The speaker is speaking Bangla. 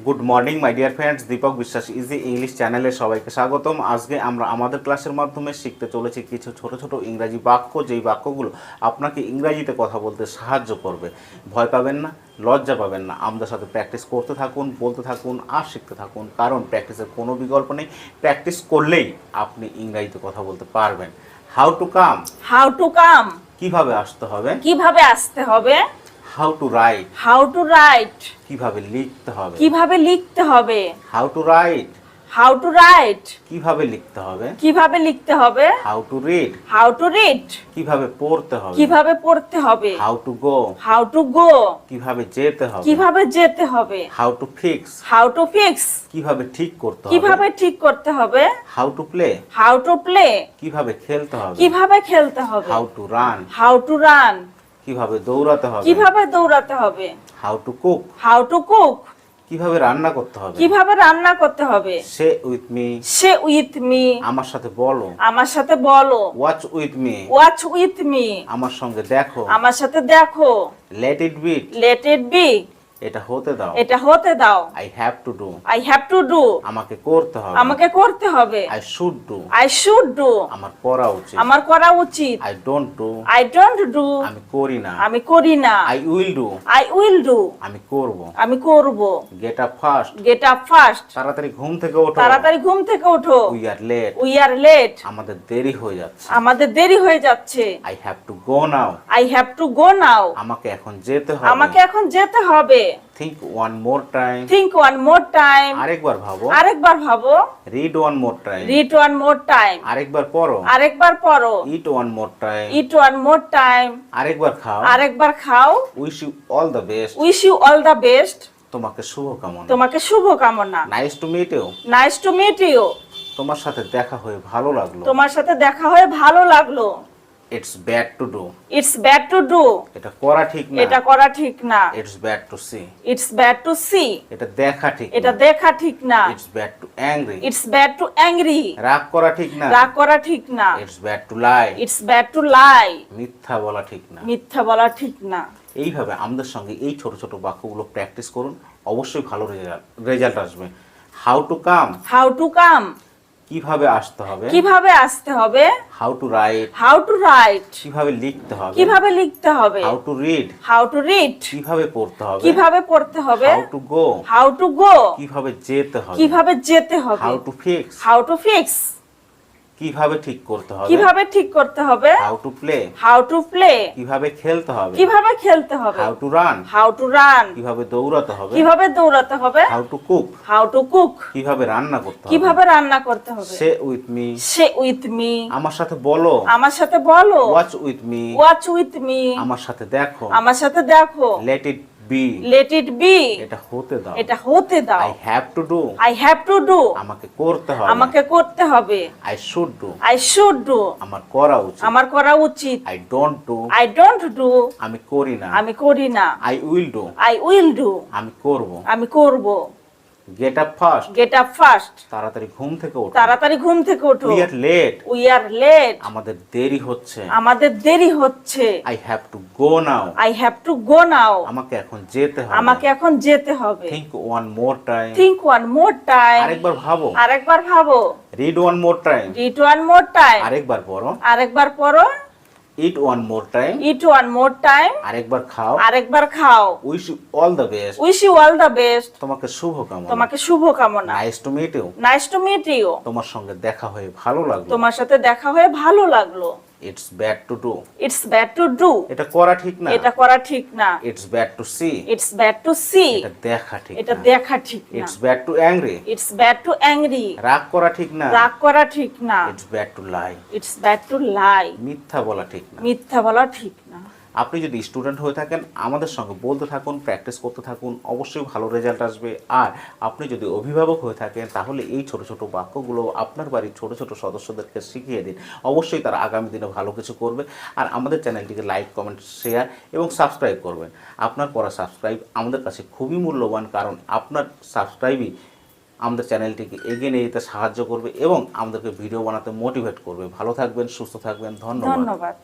Good morning my dear friends, Deepak Biswas easy English চ্যানেলে সবাইকে স্বাগতম। আজকে আমরা আমাদের ক্লাসের মাধ্যমে শিখতে চলেছি কিছু ছোট ছোট ইংরাজি বাক্য, যেই বাক্যগুলো আপনাকে ইংরাজিতে কথা বলতে সাহায্য করবে। ভয় পাবেন না, লজ্জা পাবেন না, আমাদের সাথে প্র্যাকটিস করতে থাকুন, বলতে থাকুন আর শিখতে থাকুন, কারণ প্র্যাকটিসের কোনো বিকল্প নেই। প্র্যাকটিস করলেই আপনি ইংরাজিতে কথা বলতে পারবেন। হাউ টু কাম, কিভাবে আসতে হবে। হাউ টু রাইট, কিভাবে লিখতে হবে। হাউ টু রাইট, কিভাবে লিখতে হবে। হাউ টু রিড, কিভাবে পড়তে হবে। হাউ টু গো, কিভাবে যেতে হবে। হাউ টু ফিক্স, কিভাবে ঠিক করতে হবে। হাউ টু প্লে, কিভাবে খেলতে হবে। হাউ টু রান, কিভাবে দৌড়াতে হবে। হাউ টু কুক, কিভাবে রান্না করতে হবে। সে উইথ মি, আমার সাথে বলো। ওয়াচ উইথ মি, আমার সঙ্গে দেখো। লেট ইট বি, এটা হতে দাও। আই হ্যাভ টু ডু, আমাকে করতে হবে। আই শুড ডু, আমার করা উচিত। আই ডোন্ট ডু, আমি করি না। আই উইল ডু, আমি করব। গেট আপ ফাস্ট, তাড়াতাড়ি ঘুম থেকে ওঠো। উই আর লেট, আমাদের দেরি হয়ে যাচ্ছে। আই হ্যাভ টু গো নাও, আমাকে এখন যেতে হবে। Think one more time, আরেকবার ভাবো। Read one more time, আরেকবার পড়ো। Eat one more time, আরেকবার খাও। Wish you all the best, তোমাকে শুভকামনা। Nice to meet you, তোমার সাথে দেখা হয়ে ভালো লাগলো। It's bad to do, এটা করা ঠিক না। It's bad to see, এটা দেখা ঠিক না। It's bad to angry, রাগ করা ঠিক না। It's bad to lie, মিথ্যা বলা ঠিক না। এইভাবে আমাদের সঙ্গে এই ছোট ছোট বাক্যগুলো প্র্যাকটিস করুন, অবশ্যই ভালো রেজাল্ট আসবে। হাউ টু কাম, কিভাবে আসতে হবে। হাউ টু রাইট, কিভাবে লিখতে হবে। হাউ টু রিড, কিভাবে পড়তে হবে। হাউ টু গো, কিভাবে যেতে হবে। হাউ টু ফিক্স, কিভাবে ঠিক করতে হবে। হাউ টু প্লে, কিভাবে খেলতে হবে। হাউ টু রান, কিভাবে দৌড়াতে হবে। হাউ টু কুক, কিভাবে রান্না করতে হবে। সে উইথ মি, আমার সাথে বলো। ওয়াচ উইথ মি, আমার সাথে দেখো। লেট ইট বি, এটা হতে দাও। আই হ্যাভ টু ডু, আমাকে করতে হবে। আই শুড ডু, আমার করা উচিত। আই ডোন্ট ডু, আমি করি না। আই উইল ডু, আমি করব। গেট আপ ফাস্ট, তাড়াতাড়ি ঘুম থেকে ওঠো। উই আর লেট, আমাদের দেরি হচ্ছে। আই হ্যাভ টু গো নাও, আমাকে এখন যেতে হবে। থিংক ওয়ান মোর টাইম, আরেকবার ভাবো। রিড ওয়ান মোর টাইম, আরেকবার পড়ো। Eat one more time, আরেকবার খাও। Wish you all the best, তোমাকে শুভকামনা। Nice to meet you, তোমার সঙ্গে দেখা হয়ে ভালো লাগলো। It's bad to do, এটা করা ঠিক না। It's bad to see, এটা দেখা ঠিক না। It's bad to angry, রাগ করা ঠিক না। It's bad to lie, মিথ্যা বলা ঠিক না। আপনি যদি স্টুডেন্ট হয়ে থাকেন, আমাদের সঙ্গে বলতে থাকুন, প্র্যাকটিস করতে থাকুন, অবশ্যই ভালো রেজাল্ট আসবে। আর আপনি যদি অভিভাবক হয়ে থাকেন, তাহলে এই ছোট ছোট বাক্যগুলো আপনার বাড়ির ছোট ছোট সদস্যদেরকে শিখিয়ে দিন, অবশ্যই তারা আগামী দিনে ভালো কিছু করবে। আর আমাদের চ্যানেলটিকে লাইক, কমেন্ট, শেয়ার এবং সাবস্ক্রাইব করবেন। আপনার করা সাবস্ক্রাইব আমাদের কাছে খুবই মূল্যবান, কারণ আপনার সাবস্ক্রাইবই আমাদের চ্যানেলটিকে এগিয়ে নিয়ে যেতে সাহায্য করবে এবং আমাদেরকে ভিডিও বানাতে মোটিভেট করবে। ভালো থাকবেন, সুস্থ থাকবেন, ধন্যবাদ।